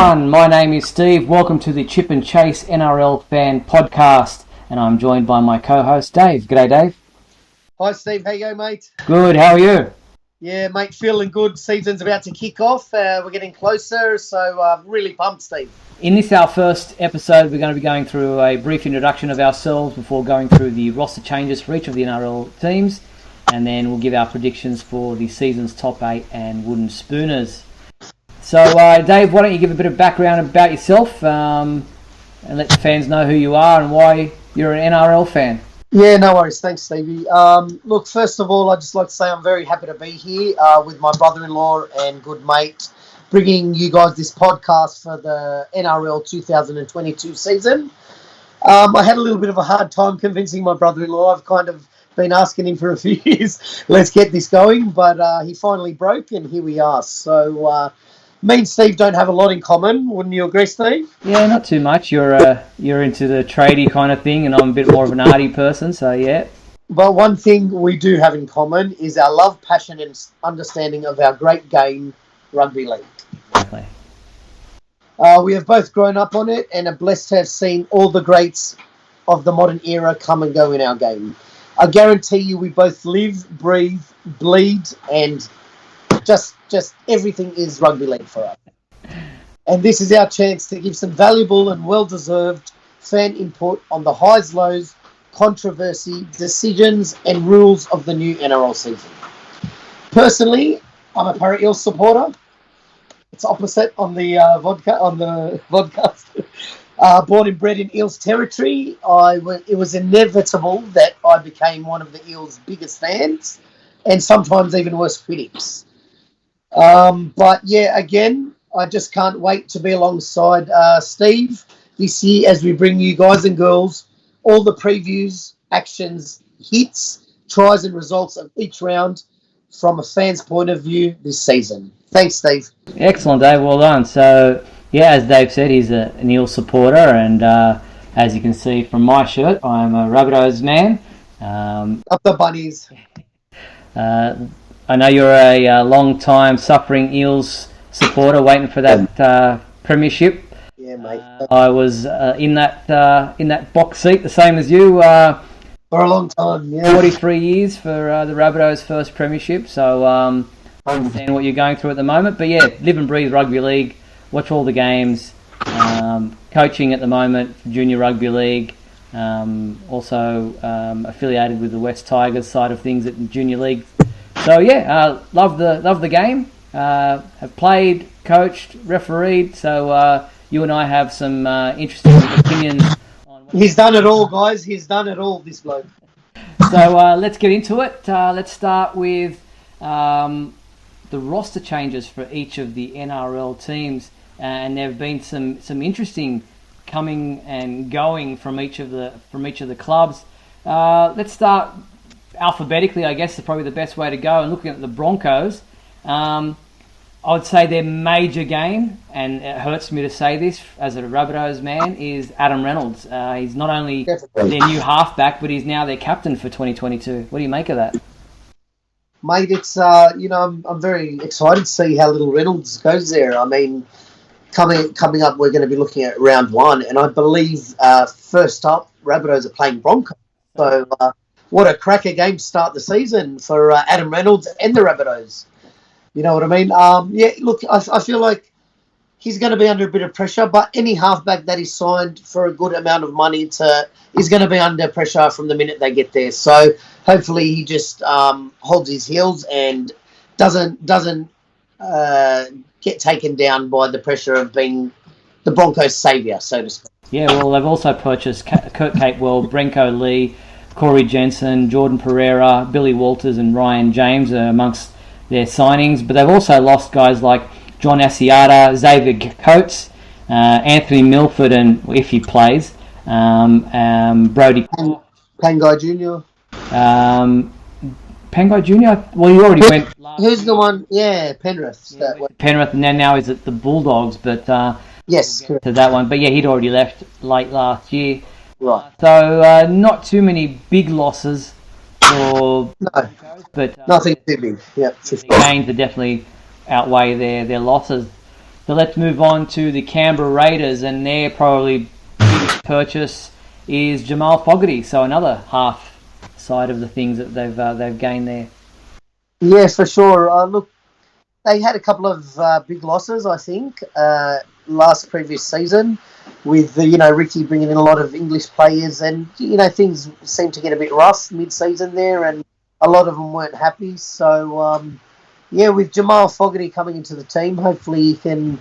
everyone, my name is Steve. Welcome to the Chip and Chase NRL Fan Podcast, and I'm joined by my co-host Dave. G'day, Dave. Hi, Steve. How you going, mate? Good. How are you? Yeah, mate, feeling good. Season's about to kick off. We're getting closer, so really pumped, Steve. In this, our first episode, we're going to be going through a brief introduction of ourselves before going through the roster changes for each of the NRL teams, and then we'll give our predictions for the season's top 8 and wooden spooners. So, Dave, why don't you give a bit of background about yourself and let the fans know who you are and why you're an NRL fan. Yeah, no worries. Thanks, Stevie. Look, first of all, I'd just like to say I'm very happy to be here with my brother-in-law and good mate, bringing you guys this podcast for the NRL 2022 season. I had a little bit of a hard time convincing my brother-in-law. I've kind of been asking him for a few years, let's get this going, but he finally broke, and here we are. So, me and Steve don't have a lot in common, wouldn't you agree, Steve? Yeah, not too much. You're into the tradie kind of thing, and I'm a bit more of an arty person, so yeah. But one thing we do have in common is our love, passion, and understanding of our great game, rugby league. Exactly. We have both grown up on it and are blessed to have seen all the greats of the modern era come and go in our game. I guarantee you we both live, breathe, bleed, and just everything is rugby league for us. And this is our chance to give some valuable and well-deserved fan input on the highs, lows, controversy, decisions, and rules of the new NRL season. Personally, I'm a Para Eels supporter. It's opposite on the vodcast. Born and bred in Eels territory, it was inevitable that I became one of the Eels' biggest fans, and sometimes even worst critics. But yeah, again, I just can't wait to be alongside Steve this year as we bring you guys and girls all the previews, actions, hits, tries and results of each round from a fan's point of view this season. Thanks, Steve. Excellent, Dave. Well done. So, yeah, as Dave said, he's an Eel supporter, and as you can see from my shirt, I'm a Rabbitohs man. Up the bunnies. I know you're a long-time suffering Eels supporter, waiting for that premiership. Yeah, mate. I was in that box seat, the same as you. For a long time, yeah. 43 years for the Rabbitohs' first premiership, so I understand what you're going through at the moment. But yeah, live and breathe rugby league, watch all the games, coaching at the moment for junior rugby league, also affiliated with the West Tigers side of things at junior league. So yeah, love the game. Have played, coached, refereed. So you and I have some interesting opinions. He's done it all, guys. He's done it all, this bloke. So let's get into it. Let's start with the roster changes for each of the NRL teams, and there have been some interesting coming and going from each of the clubs. Let's start alphabetically, I guess, is probably the best way to go. And looking at the Broncos, I would say their major gain, and it hurts me to say this as a Rabbitohs man, is Adam Reynolds. He's not only their new halfback, but he's now their captain for 2022. What do you make of that? Mate, it's I'm very excited to see how little Reynolds goes there. I mean, coming up, we're going to be looking at round 1, and I believe first up, Rabbitohs are playing Broncos. So what a cracker game to start the season for Adam Reynolds and the Rabbitohs. You know what I mean? Yeah, look, I feel like he's going to be under a bit of pressure, but any halfback that is signed for a good amount of money is going to be under pressure from the minute they get there. So hopefully he just holds his heels and doesn't get taken down by the pressure of being the Broncos' saviour, so to speak. Yeah, well, they've also purchased Kurt Capewell, Brenko Lee, Corey Jensen, Jordan Pereira, Billy Walters and Ryan James amongst their signings, but they've also lost guys like John Asiata, Xavier Coates, Anthony Milford, and if he plays, Brody Pangai Jr. Pangai Jr. Well, he already went. Who's the one? Yeah, Penrith. Yeah, Penrith, and now he's at the Bulldogs, but yes, to that one. But yeah, he'd already left late last year. Right. So not too many big losses for. No. But nothing too big. Yeah, the gains are definitely outweigh their losses. But let's move on to the Canberra Raiders, and their probably biggest purchase is Jamal Fogarty. So another half side of the things that they've gained there. Yeah, for sure. Look, they had a couple of big losses, I think, previous season, with Ricky bringing in a lot of English players, and things seemed to get a bit rough mid-season there, and a lot of them weren't happy. So with Jamal Fogarty coming into the team, hopefully he can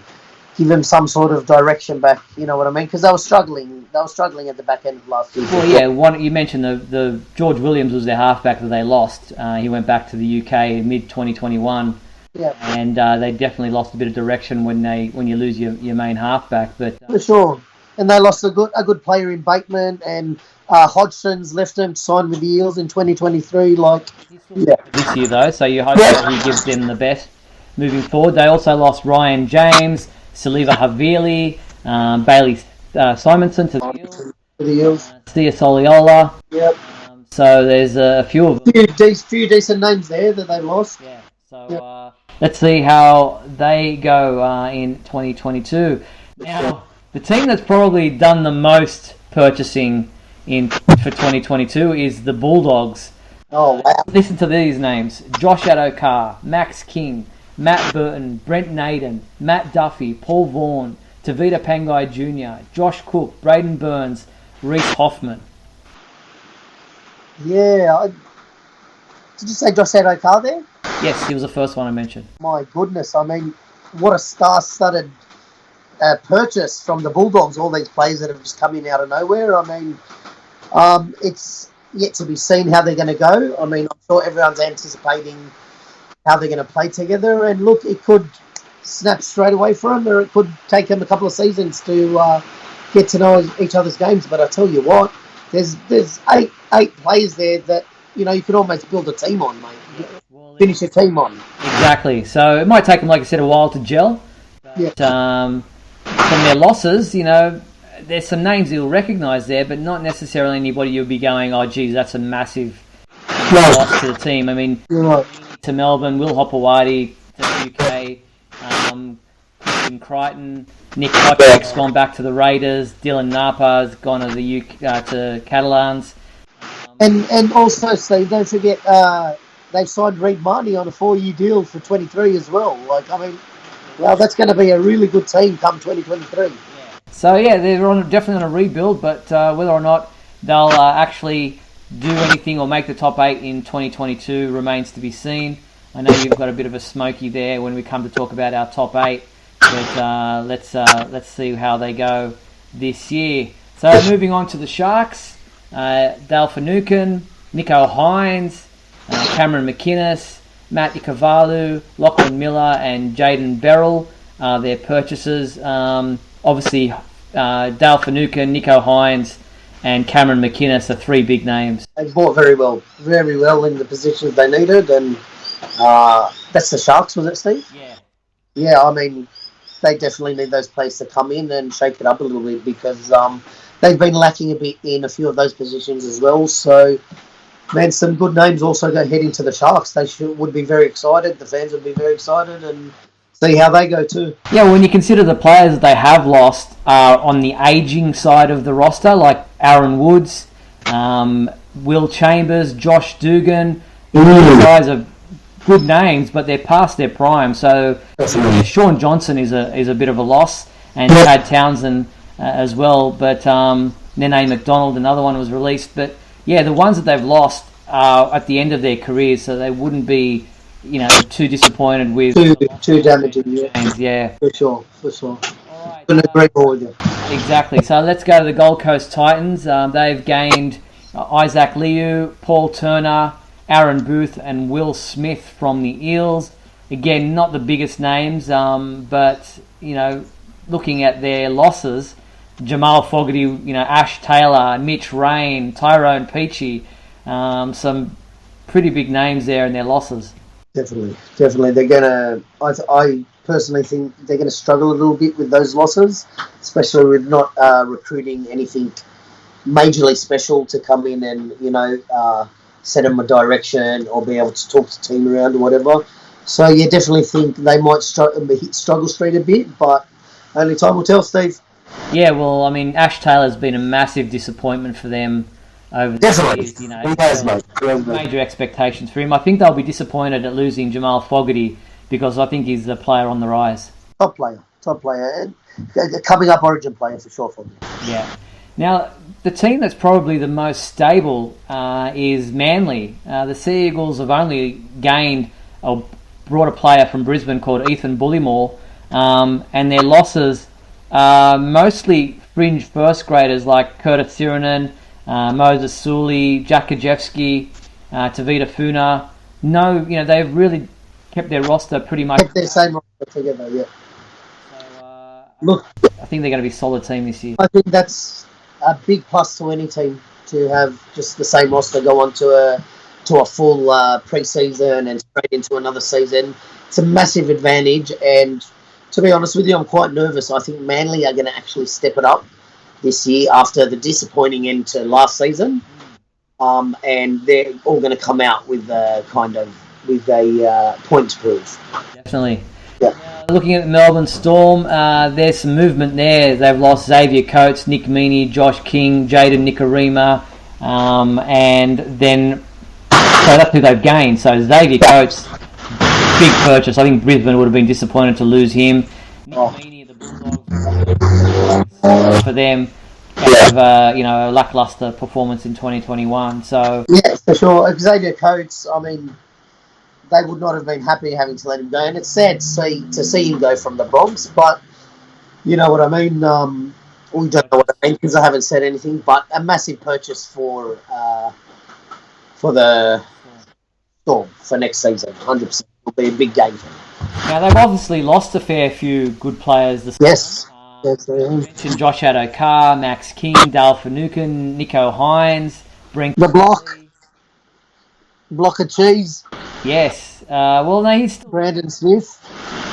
give them some sort of direction back. You know what I mean? Because they were struggling. They were struggling at the back end of last season. Well, yeah. You mentioned the George Williams was their halfback that they lost. He went back to the UK mid 2021. Yeah. And they definitely lost a bit of direction when you lose your main halfback. But for sure. And they lost a good player in Bateman, and Hodgson's left them, signed with the Eels in 2023. This year though, so you hope that he gives them the best moving forward. They also lost Ryan James, Saliva Havili, Bailey Simonson to the Eels. Stia Soliola. Yep. So there's a few of them. Few decent names there that they lost. Yeah. So let's see how they go in 2022. Now, the team that's probably done the most purchasing for 2022 is the Bulldogs. Oh, wow. Listen to these names: Josh Adokar, Max King, Matt Burton, Brent Naden, Matt Duffy, Paul Vaughan, Tavita Pangai Jr., Josh Cook, Braden Burns, Reece Hoffman. Yeah. Did you say Josh Adokar there? Yes, he was the first one I mentioned. My goodness, I mean, what a star-studded purchase from the Bulldogs, all these players that have just come in out of nowhere. I mean, it's yet to be seen how they're going to go. I mean, I'm sure everyone's anticipating how they're going to play together. And look, it could snap straight away for them, or it could take them a couple of seasons to get to know each other's games. But I tell you what, there's eight players there that, you could almost build a team on, mate. Finish a team on. Exactly. So it might take them, like I said, a while to gel. But, from their losses, there's some names you'll recognise there, but not necessarily anybody you'll be going, oh, geez, that's a massive loss to the team. I mean, to Melbourne, Will Hopewadi to the UK, Christian Crichton, Nick Kochek's gone back to the Raiders, Dylan Napa's gone to the UK, to Catalans. And also, Steve, don't forget, they've signed Reid Marnie on a 4-year deal for 23 as well. Well, that's going to be a really good team come 2023. Yeah. So, they're definitely on a rebuild, but whether or not they'll actually do anything or make the top 8 in 2022 remains to be seen. I know you've got a bit of a smoky there when we come to talk about our top 8, but let's see how they go this year. So, moving on to the Sharks, Dale Finucane, Nico Hines, Cameron McInnes, Matt Ikavalu, Lachlan Miller, and Jaden Beryl are their purchases. Obviously, Dale Finucane, Nico Hines, and Cameron McInnes are 3 big names. They bought very well in the positions they needed, and that's the Sharks, was it, Steve? Yeah. Yeah, I mean, they definitely need those players to come in and shake it up a little bit, because they've been lacking a bit in a few of those positions as well. So, man, some good names also go heading to the Sharks. They would be very excited. The fans would be very excited, and see how they go too. Yeah, when you consider the players that they have lost on the ageing side of the roster, like Aaron Woods, Will Chambers, Josh Dugan, these guys are good names, but they're past their prime. So Sean Johnson is a bit of a loss, and Chad Townsend as well. But Nene McDonald, another one, was released. But yeah, the ones that they've lost are at the end of their careers, so they wouldn't be, too disappointed with too damaging. Yeah, for sure. All right, couldn't agree more with you. Exactly. So let's go to the Gold Coast Titans. They've gained Isaac Liu, Paul Turner, Aaron Booth, and Will Smith from the Eels. Again, not the biggest names, but looking at their losses, Jamal Fogarty, Ash Taylor, Mitch Rain, Tyrone Peachy, some pretty big names there in their losses. Definitely. They're gonna. I personally think they're gonna struggle a little bit with those losses, especially with not recruiting anything majorly special to come in and set them a direction or be able to talk the team around or whatever. So, yeah, definitely think they might hit struggle street a bit, but only time will tell, Steve. Yeah, well, I mean, Ash Taylor's been a massive disappointment for them over the Definitely. years. You know, He has, mate. major expectations for him. I think they'll be disappointed at losing Jamal Fogarty because I think he's a player on the rise. Top player. And coming up Origin player for sure for me. Yeah. Now, the team that's probably the most stable is Manly. The Sea Eagles have only brought a player from Brisbane called Ethan Bullimore, and their losses are mostly fringe first graders like Curtis Siranen, Moses Sully, Jack Kajewski, Tavita Funa. They've really kept their roster pretty much. Kept their same roster together, yeah. So, Look, I think they're going to be a solid team this year. I think that's a big plus to any team to have just the same roster go on to a full pre-season and straight into another season. It's a massive advantage, and to be honest with you, I'm quite nervous. I think Manly are going to actually step it up this year after the disappointing end to last season, and they're all going to come out with a point to prove. Definitely. Yeah. Looking at the Melbourne Storm, there's some movement there. They've lost Xavier Coates, Nick Meaney, Josh King, Jaden Nikorima, and then so that's who they've gained. So Xavier Coates, big purchase. I think Brisbane would have been disappointed to lose him. Nick Meaney, the Bulldogs, for them, have a lackluster performance in 2021. So yeah, for sure. Xavier Coates, I mean, they would not have been happy having to let him go, and it's sad to see him go from the Bronx. But you know what I mean. We don't know what I mean because I haven't said anything. But a massive purchase for the Storm for next season. 100% will be a big game for them. Now they've obviously lost a fair few good players this Yes. Yes, they have. Mentioned Josh Addo-Carr, Max King, Dale Finucane, Nico Hines, Brent. The block of cheese. Yes. He's still, Brandon Smith.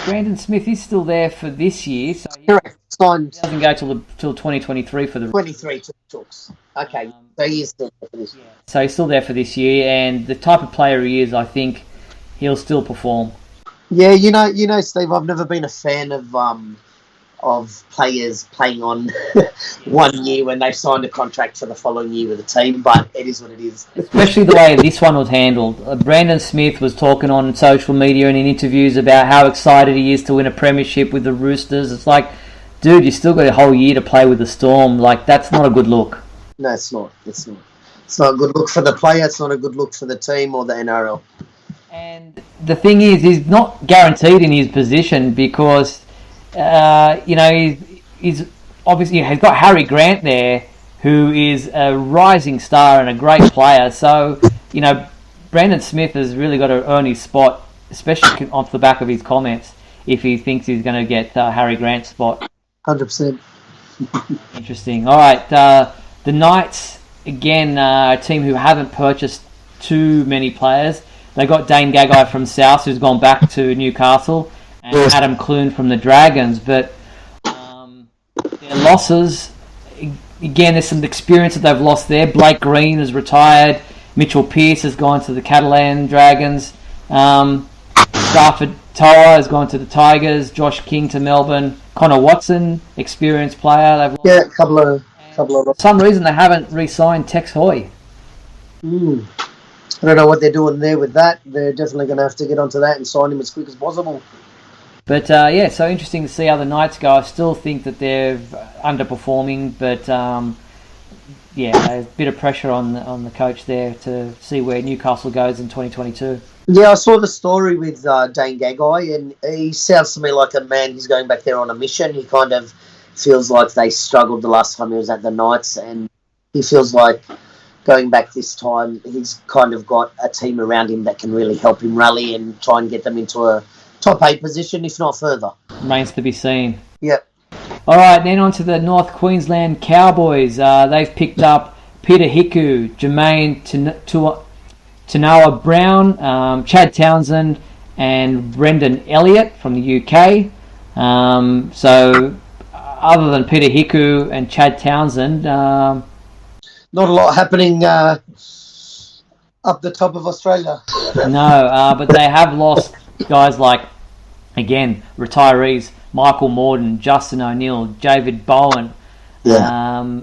Brandon Smith is still there for this year, so Correct. Signed. He doesn't go till 2023 for the 23 talks. Okay, so he is still there for this year. So he's still there for this year, and the type of player he is, I think he'll still perform. Yeah, you know, Steve. I've never been a fan of players playing on 1 year when they've signed a contract for the following year with the team, but it is what it is. Especially the way this one was handled. Brandon Smith was talking on social media and in interviews about how excited he is to win a premiership with the Roosters. It's like, dude, you still got a whole year to play with the Storm. Like, that's not a good look. No, it's not. It's not a good look for the player. It's not a good look for the team or the NRL. And the thing is, he's not guaranteed in his position because he's obviously has got Harry Grant there, who is a rising star and a great player. So, Brandon Smith has really got to earn his spot, especially off the back of his comments, if he thinks he's going to get Harry Grant's spot. 100%. Interesting. All right. The Knights, again, a team who haven't purchased too many players. They got Dane Gagai from South, who's gone back to Newcastle, and Adam Clune from the Dragons. But their losses, again, there's some experience that they've lost there. Blake Green has retired. Mitchell Pearce has gone to the Catalan Dragons. Stafford Toa has gone to the Tigers. Josh King to Melbourne. Connor Watson, experienced player. They've lost. Yeah, a couple of. For some reason, they haven't re-signed Tex Hoy. I don't know what they're doing there with that. They're definitely going to have to get onto that and sign him as quick as possible. But so interesting to see how the Knights go. I still think that they're underperforming, but a bit of pressure on the coach there to see where Newcastle goes in 2022. Yeah, I saw the story with Dane Gagai, and he sounds to me like a man who's going back there on a mission. He kind of feels like they struggled the last time he was at the Knights, and he feels like going back this time, he's kind of got a team around him that can really help him rally and try and get them into a top 8 position, if not further. Remains to be seen. Yep. All right, then on to the North Queensland Cowboys. They've picked up Peter Hiku, Jermaine Tanawa Brown, Chad Townsend, and Brendan Elliott from the UK. So, other than Peter Hiku and Chad Townsend, not a lot happening up the top of Australia. No, but they have lost guys like, again, retirees, Michael Morden, Justin O'Neill, David Bowen. Yeah.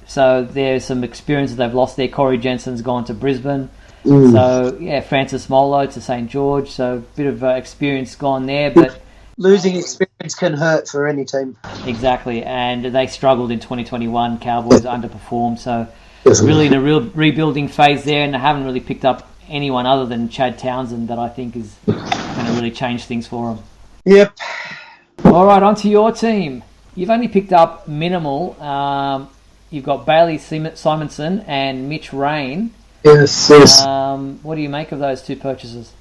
So there's some experience that they've lost there. Corey Jensen's gone to Brisbane. So, yeah, Francis Molo to St. George. So a bit of experience gone there. But losing experience can hurt for any team. Exactly. And they struggled in 2021. Cowboys underperformed. So Definitely. really in a real rebuilding phase there. And they haven't really picked up anyone other than Chad Townsend that I think is going to really change things for them. Yep. All right, on to your team. You've only picked up minimal. You've got Bailey Simonson and Mitch Rain. Yes. What do you make of those two purchases?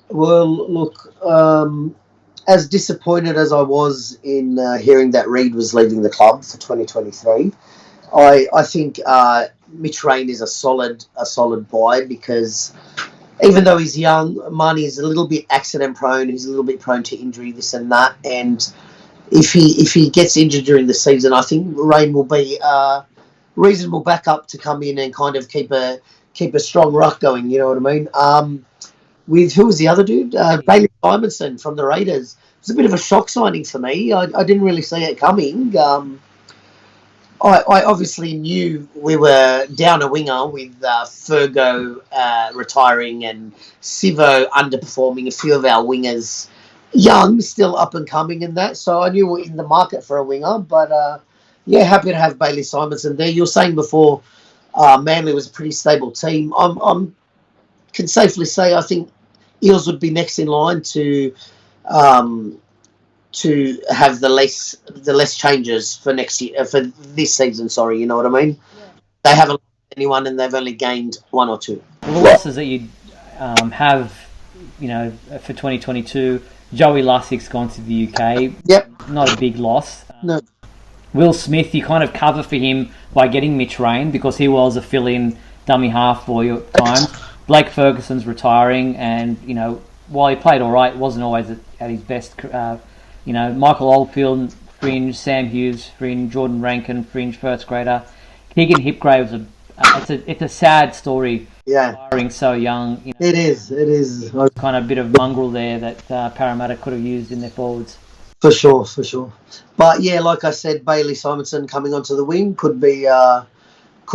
Well, look, as disappointed as I was in hearing that Reid was leaving the club for 2023, I think Mitch Rain is a solid buy, because even though he's young, Marnie's a little bit accident prone. He's a little bit prone to injury, this and that. And if he gets injured during the season, I think Rain will be a reasonable backup to come in and kind of keep a strong ruck going. You know what I mean? With who was the other dude? Bailey Simonson from the Raiders. It was a bit of a shock signing for me. I didn't really see it coming. I obviously knew we were down a winger with Fergo retiring and Sivo underperforming, a few of our wingers young, still up and coming and that. So I knew we were in the market for a winger. But, happy to have Bailey Simonson there. You were saying before Manly was a pretty stable team. I can safely say I think Eels would be next in line to have the less changes for next year, for this season. Sorry, you know what I mean? Yeah. They haven't lost anyone, and they've only gained one or two. Well, the losses that you have, for 2022, Joey Lussick's gone to the UK. Yep, not a big loss. No. Will Smith, you kind of cover for him by getting Mitch Rain, because he was a fill-in dummy half for you at times. Blake Ferguson's retiring, and while he played all right, wasn't always at his best. Michael Oldfield, fringe. Sam Hughes, fringe. Jordan Rankin, fringe first grader. Keegan Hipgrave's it's a sad story. Yeah, retiring so young. It is. Kind of a bit of mongrel there that Parramatta could have used in their forwards. For sure. But yeah, like I said, Bailey Simonson coming onto the wing could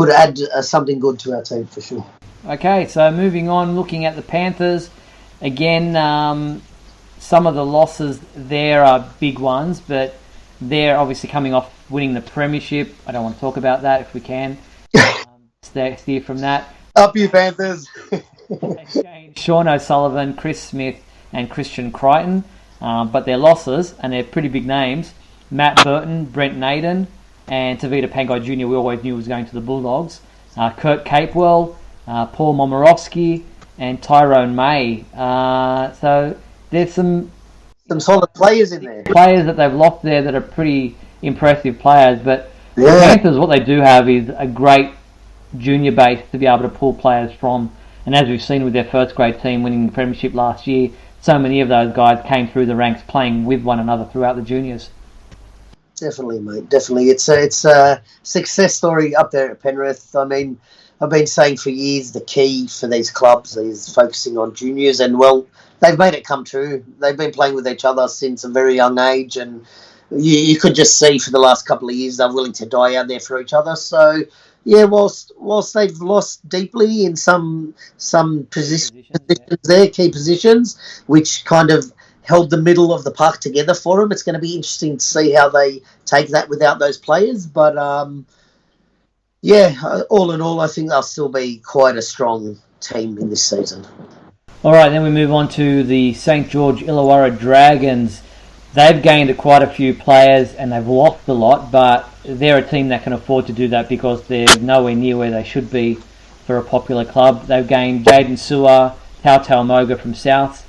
add something good to our team for sure. Okay, so moving on, looking at the Panthers again. Some of the losses there are big ones, but they're obviously coming off winning the premiership. I don't want to talk about that if we can. Steer from that. Up you Panthers. Sean O'Sullivan, Chris Smith and Christian Crichton. But their losses, and they're pretty big names, Matt Burton, Brent Naden and Tavita Pangai Jr. we always knew was going to the Bulldogs. Kurt Capewell, Paul Momorowski and Tyrone May. So there's some solid players in there. Players that they've lost there that are pretty impressive players. But the Panthers, what they do have is a great junior base to be able to pull players from. And as we've seen with their first grade team winning the premiership last year, so many of those guys came through the ranks playing with one another throughout the juniors. Definitely, mate. Definitely. It's a success story up there at Penrith. I mean, I've been saying for years the key for these clubs is focusing on juniors, and well, they've made it come true. They've been playing with each other since a very young age, and you could just see for the last couple of years they're willing to die out there for each other. So, yeah, whilst they've lost deeply in some positions there, key positions, which kind of held the middle of the park together for them, it's going to be interesting to see how they take that without those players. But, all in all, I think they'll still be quite a strong team in this season. All right, then we move on to the St. George Illawarra Dragons. They've gained quite a few players and they've lost a lot, but they're a team that can afford to do that because they're nowhere near where they should be for a popular club. They've gained Jaden Sewer, Tautau Moga from South,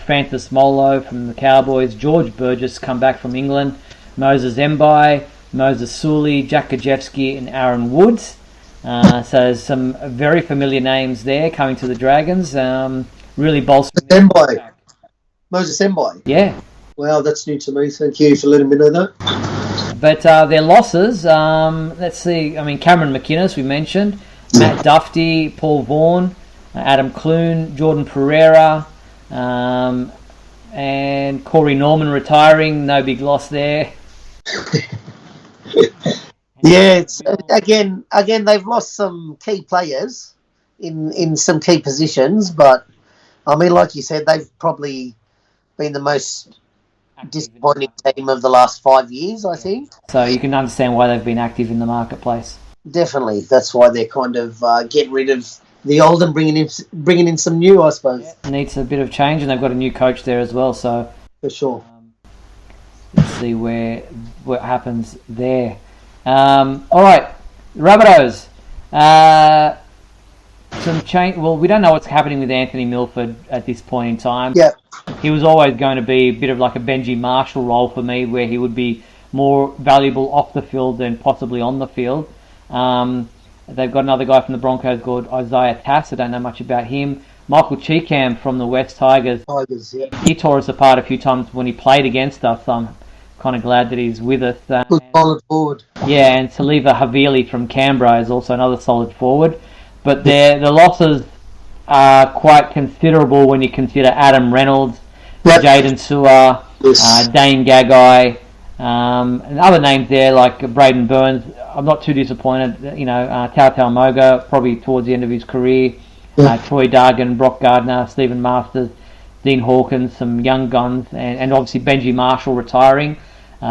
Francis Molo from the Cowboys, George Burgess come back from England, Moses Mbai, Moses Sully, Jack Gajewski and Aaron Woods. So some very familiar names there coming to the Dragons. Really bolstering Mbai. Moses Mbai? Yeah. Wow, that's new to me. Thank you for letting me know that. But their losses, let's see. I mean, Cameron McInnes, we mentioned. Matt Duffy, Paul Vaughan, Adam Clune, Jordan Pereira, And Corey Norman retiring, no big loss there. Yeah, it's again they've lost some key players in some key positions, but I mean, like you said, they've probably been the most disappointing team of the last 5 years, I think. So you can understand why they've been active in the marketplace. Definitely, that's why they're kind of getting rid of the old and bringing in some new, I suppose. Yeah, needs a bit of change, and they've got a new coach there as well. So for sure, let's see what happens there. All right, Rabbitohs. Some change. Well, we don't know what's happening with Anthony Milford at this point in time. Yeah, he was always going to be a bit of like a Benji Marshall role for me, where he would be more valuable off the field than possibly on the field. They've got another guy from the Broncos called Isaiah Tass. I don't know much about him. Michael Cheekham from the West Tigers. Yeah. He tore us apart a few times when he played against us. I'm kind of glad that he's with us. Good solid forward. Yeah, and Saliva Havili from Canberra is also another solid forward. But the losses are quite considerable when you consider Adam Reynolds, Jaden Sewer, Dane Gagai, and other names there like Braden Burns. I'm not too disappointed. Tautau Moga, probably towards the end of his career. Troy Dargan, Brock Gardner, Stephen Masters, Dean Hawkins, some young guns, and obviously Benji Marshall retiring.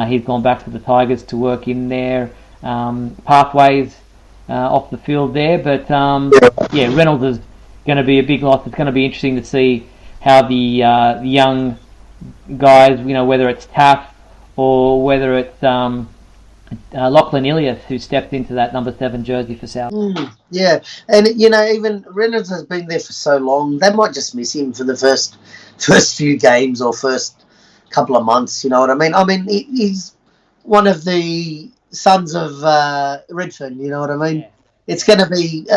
He's gone back to the Tigers to work in their pathways off the field there. But Reynolds is going to be a big loss. It's going to be interesting to see how the young guys, whether it's Taff or whether it's Lachlan Ilias, who stepped into that number 7 jersey for South. Yeah, and even Reynolds has been there for so long, they might just miss him for the first few games or first couple of months. You know what I mean? I mean, he's one of the sons of Redfern. You know what I mean? Yeah. It's going to be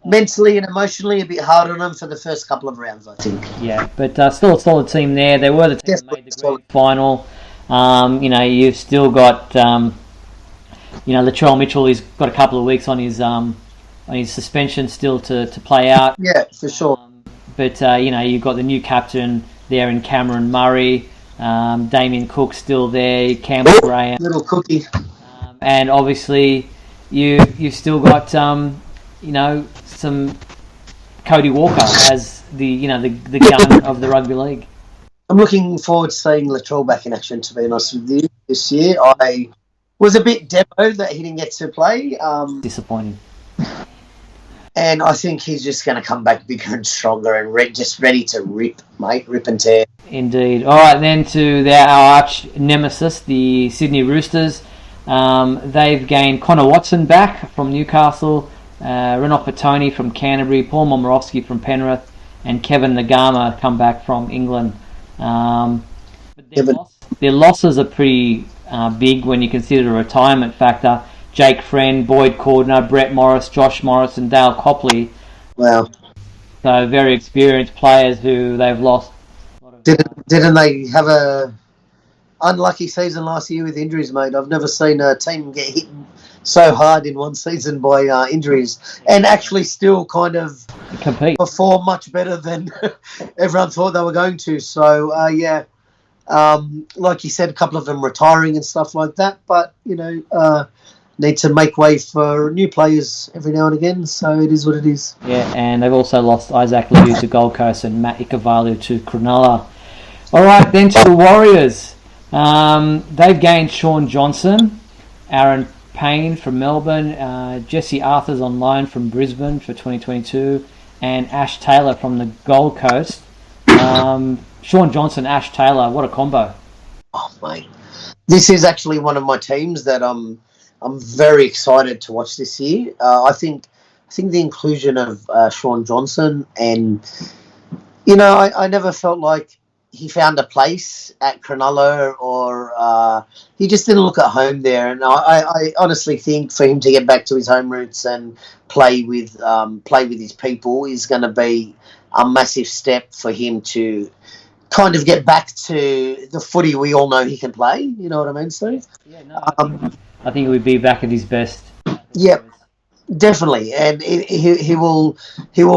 mentally and emotionally a bit hard on them for the first couple of rounds, I think. Yeah, but still a solid team there. They were the team that made the grand final. You've still got Latrell Mitchell. He's got a couple of weeks on his suspension still to play out. Yeah, for sure. But you've got the new captain there in Cameron Murray. Damien Cook still there. Campbell Graham, little cookie. And obviously you've still got some Cody Walker as the gun of the rugby league. I'm looking forward to seeing Latrell back in action, to be honest with you, this year. I was a bit demoed that he didn't get to play. Disappointing. And I think he's just going to come back bigger and stronger and just ready to rip and tear. Indeed. All right, then to our arch nemesis, the Sydney Roosters. They've gained Connor Watson back from Newcastle, Renato Petoni from Canterbury, Paul Momorowski from Penrith, and Kevin Nagama come back from England. But their losses are pretty big when you consider the retirement factor. Jake Friend, Boyd Cordner, Brett Morris, Josh Morris, and Dale Copley. Wow. So very experienced players who they've lost. Didn't they have a unlucky season last year with injuries, mate? I've never seen a team get hit so hard in one season by injuries and actually still kind of compete, perform much better than everyone thought they were going to. So, like you said, a couple of them retiring and stuff like that, but, need to make way for new players every now and again, so it is what it is. Yeah, and they've also lost Isaac Liu to Gold Coast and Matt Ikuvalu to Cronulla. All right, then to the Warriors. They've gained Sean Johnson, Aaron Payne from Melbourne, Jesse Arthur's on loan from Brisbane for 2022, and Ash Taylor from the Gold Coast. Sean Johnson, Ash Taylor, what a combo. Oh, mate. This is actually one of my teams that I'm very excited to watch this year. I think the inclusion of Sean Johnson and, I never felt like he found a place at Cronulla or he just didn't look at home there. And I honestly think for him to get back to his home roots and play with his people is going to be a massive step for him to kind of get back to the footy we all know he can play. You know what I mean, Steve? Yeah, no, I think he would be back at his best. Yeah, definitely, and he will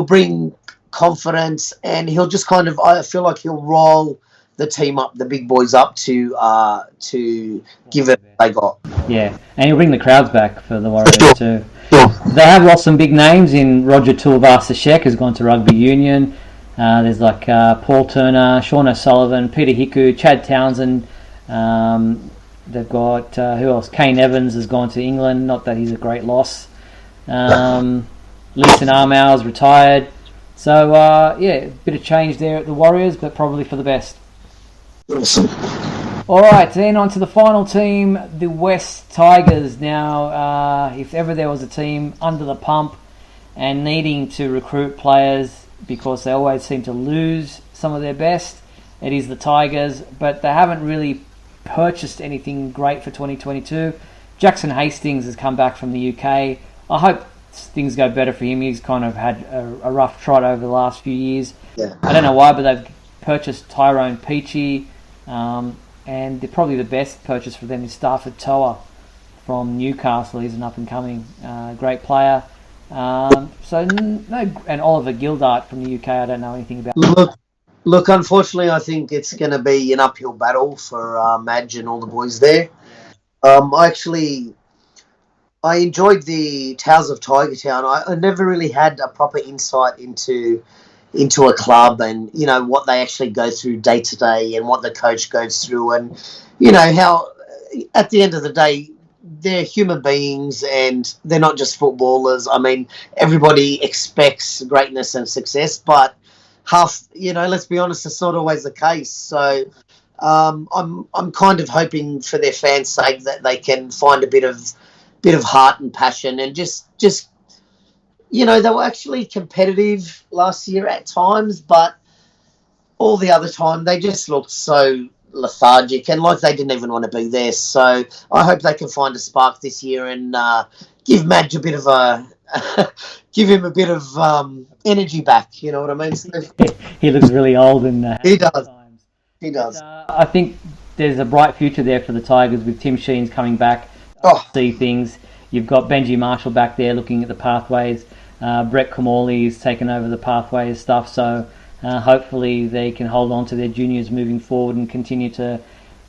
bring confidence, and he'll just kind of, I feel like he'll roll the team up, the big boys up to give it what they got. Yeah, and he'll bring the crowds back for the Warriors Sure. too. Sure. They have lost some big names in Roger Tuivasa-Sheck, who's gone to rugby union. There's like Paul Turner, Sean O'Sullivan, Peter Hiku, Chad Townsend. They've got, who else? Kane Evans has gone to England, not that he's a great loss. Leeson Armour's retired. So, yeah, a bit of change there at the Warriors, but probably for the best. Awesome. All right, then on to the final team, the West Tigers. Now, if ever there was a team under the pump and needing to recruit players because they always seem to lose some of their best, it is the Tigers, but they haven't really purchased anything great for 2022. Jackson Hastings has come back from the UK. I hope things go better for him. He's kind of had a rough trot over the last few years. Yeah. I don't know why, but they've purchased Tyrone Peachy, and probably the best purchase for them is Stafford Toa from Newcastle. He's an up-and-coming great player. And Oliver Gildart from the UK, I don't know anything about. Look, unfortunately, I think it's going to be an uphill battle for Madge and all the boys there. I enjoyed the Tales of Tiger Town. I never really had a proper insight into a club and, you know, what they actually go through day to day and what the coach goes through and, you know, how at the end of the day, they're human beings and they're not just footballers. I mean, everybody expects greatness and success, but let's be honest, it's not always the case. So I'm kind of hoping for their fans' sake that they can find a bit of heart and passion and just you know, they were actually competitive last year at times, but all the other time they just looked so lethargic and like they didn't even want to be there. So I hope they can find a spark this year and give Madge a bit of give him a bit of energy back. You know what I mean? He looks really old and he does. He does. But, I think there's a bright future there for the Tigers with Tim Sheens coming back. See things. You've got Benji Marshall back there looking at the pathways. Brett Comorley's taken over the pathways stuff. So hopefully they can hold on to their juniors moving forward and continue to,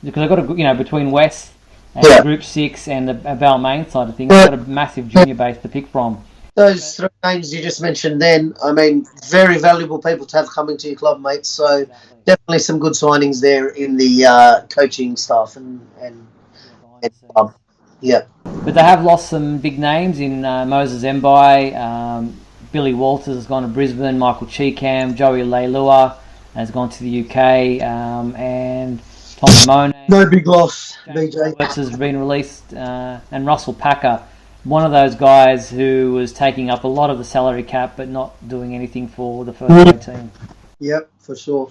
because they've got between West and Group 6 and the Balmain side of things, they've got a massive junior base to pick from. Those three names you just mentioned then, I mean, very valuable people to have coming to your club, mate. So definitely some good signings there in the coaching staff and club. Yeah. But they have lost some big names in Moses Mbai, Billy Walters has gone to Brisbane, Michael Cheekham, Joey Leilua has gone to the UK, and Tom Monet. No big loss, James BJ. Roberts has been released, and Russell Packer, one of those guys who was taking up a lot of the salary cap but not doing anything for the first grade team. Yep, for sure.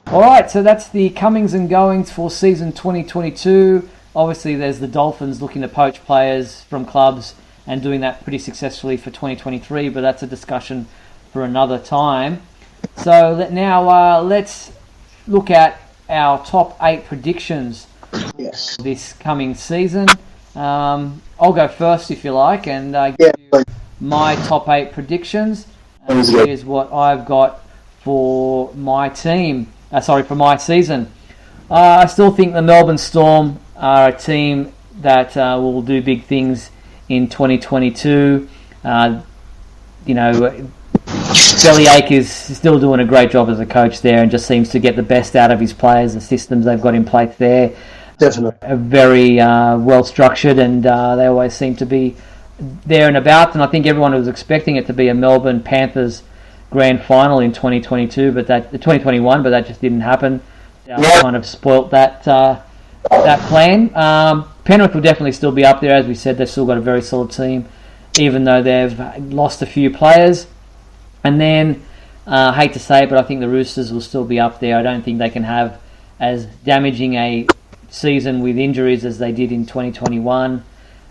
All right, so that's the comings and goings for season 2022. Obviously, there's the Dolphins looking to poach players from clubs and doing that pretty successfully for 2023, but that's a discussion for another time. So now let's look at our top 8 predictions this coming season. I'll go first if you like, and give you my top 8 predictions. Here's what I've got for my team. For my season. I still think the Melbourne Storm are a team that will do big things in 2022. Bellyache is still doing a great job as a coach there and just seems to get the best out of his players. The systems they've got in place there are very well structured, and they always seem to be there and about. And I think everyone was expecting it to be a Melbourne Panthers grand final in 2021, but that just didn't happen. Kind of spoilt that plan. Penrith will definitely still be up there. As we said, they've still got a very solid team, even though they've lost a few players. And then, I hate to say it, but I think the Roosters will still be up there. I don't think they can have as damaging a season with injuries as they did in 2021.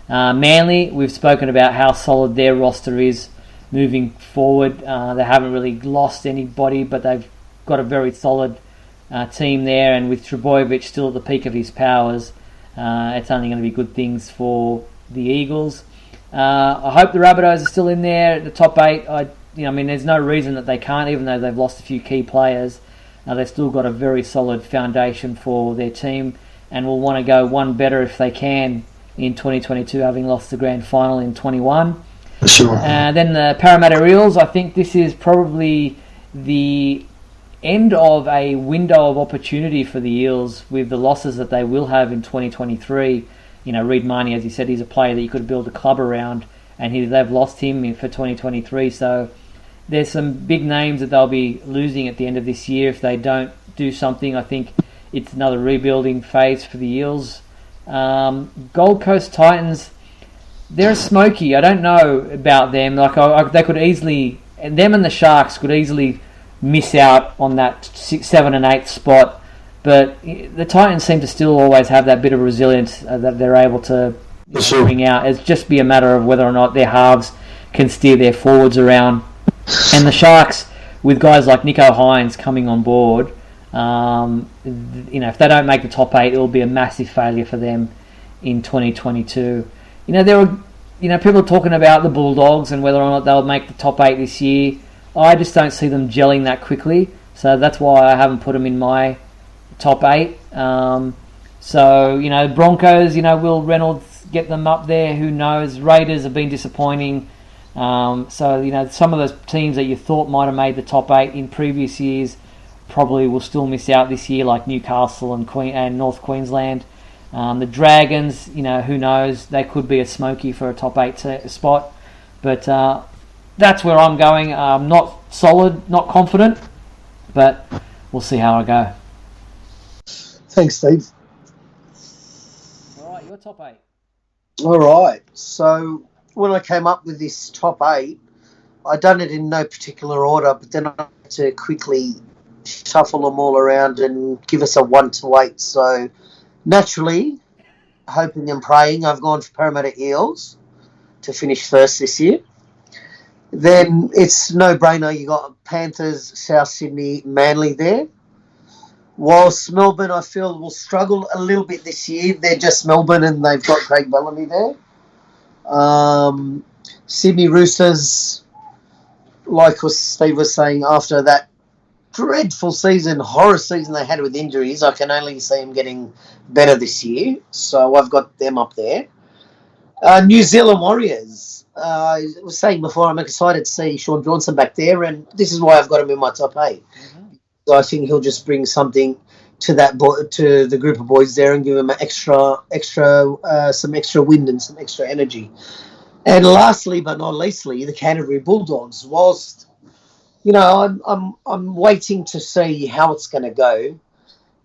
Manly, we've spoken about how solid their roster is moving forward. They haven't really lost anybody, but they've got a very solid team there, and with Trbojevic still at the peak of his powers, it's only going to be good things for the Eagles. I hope the Rabbitohs are still in there at the top 8. I there's no reason that they can't, even though they've lost a few key players. They've still got a very solid foundation for their team, and will want to go one better if they can in 2022, having lost the grand final in 21. Sure. Then the Parramatta Eels, I think this is probably the end of a window of opportunity for the Eels with the losses that they will have in 2023. Reid Marnie, as you said, he's a player that you could build a club around, and they've lost him for 2023. So there's some big names that they'll be losing at the end of this year if they don't do something. I think it's another rebuilding phase for the Eels. Gold Coast Titans, they're smoky. I don't know about them. They could easily, them and the Sharks could easily miss out on that 6th, 7th and 8th spot, but the Titans seem to still always have that bit of resilience that they're able to bring out. It's just be a matter of whether or not their halves can steer their forwards around. And the Sharks, with guys like Nico Hines coming on board, if they don't make the top 8, it will be a massive failure for them in 2022. There were people talking about the Bulldogs and whether or not they'll make the top 8 this year. I just don't see them gelling that quickly, so that's why I haven't put them in my top 8. Broncos, will Reynolds get them up there? Who knows? Raiders have been disappointing. Some of those teams that you thought might have made the top 8 in previous years probably will still miss out this year, like Newcastle and North Queensland. The Dragons, who knows? They could be a smoky for a top 8 spot, but that's where I'm going. I'm not solid, not confident, but we'll see how I go. Thanks, Steve. All right, your top 8. All right. So when I came up with this top 8, I done it in no particular order, but then I had to quickly shuffle them all around and give us a 1 to 8. So naturally, hoping and praying, I've gone for Parramatta Eels to finish first this year. Then it's no-brainer. You got Panthers, South Sydney, Manly there. Whilst Melbourne, I feel, will struggle a little bit this year. They're just Melbourne and they've got Craig Bellamy there. Sydney Roosters, like Steve was saying, after that dreadful horror season they had with injuries, I can only see them getting better this year. So I've got them up there. New Zealand Warriors. I was saying before, I'm excited to see Sean Johnson back there, and this is why I've got him in my top 8. Mm-hmm. So I think he'll just bring something to to the group of boys there and give them some extra wind and some extra energy. And lastly, but not leastly, the Canterbury Bulldogs. Whilst I'm waiting to see how it's going to go,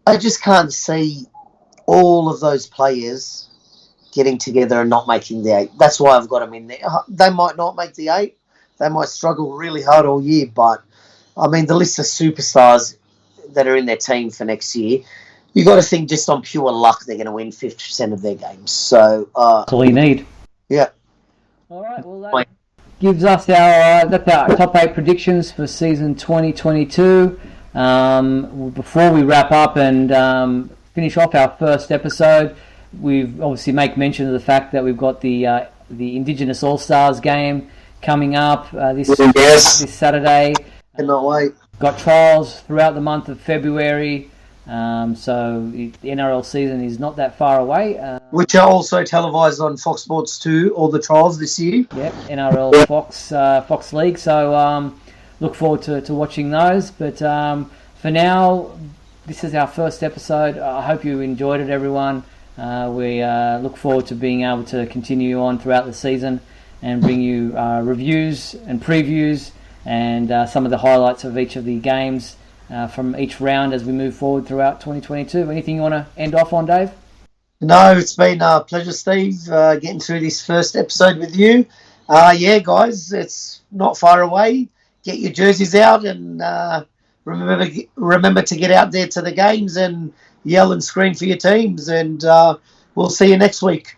I just can't see all of those players getting together and not making the 8. That's why I've got them in there. They might not make the 8. They might struggle really hard all year, but the list of superstars that are in their team for next year, you got to think just on pure luck they're going to win 50% of their games. So that's all you need. Yeah. All right. Well, that gives us our top 8 predictions for season 2022. Before we wrap up and finish off our first episode, we've obviously make mention of the fact that we've got the Indigenous All-Stars game coming up this Saturday. Cannot wait. Got trials throughout the month of February, so the NRL season is not that far away. Which are also televised on Fox Sports 2, all the trials this year. Yep, NRL Fox League, so look forward to watching those. But for now, this is our first episode. I hope you enjoyed it, everyone. We look forward to being able to continue on throughout the season and bring you reviews and previews and some of the highlights of each of the games from each round as we move forward throughout 2022. Anything you want to end off on, Dave? No, it's been a pleasure, Steve, getting through this first episode with you. Guys, it's not far away. Get your jerseys out and remember to get out there to the games and yell and scream for your teams, and we'll see you next week.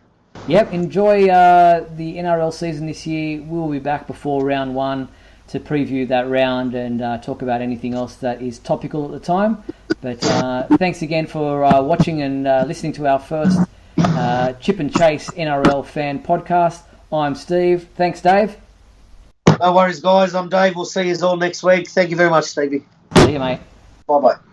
Yep, enjoy the NRL season this year. We'll be back before round 1 to preview that round and talk about anything else that is topical at the time. But thanks again for watching and listening to our first Chip and Chase NRL Fan Podcast. I'm Steve. Thanks, Dave. No worries, guys. I'm Dave. We'll see you all next week. Thank you very much, Stevie. See you, mate. Bye-bye.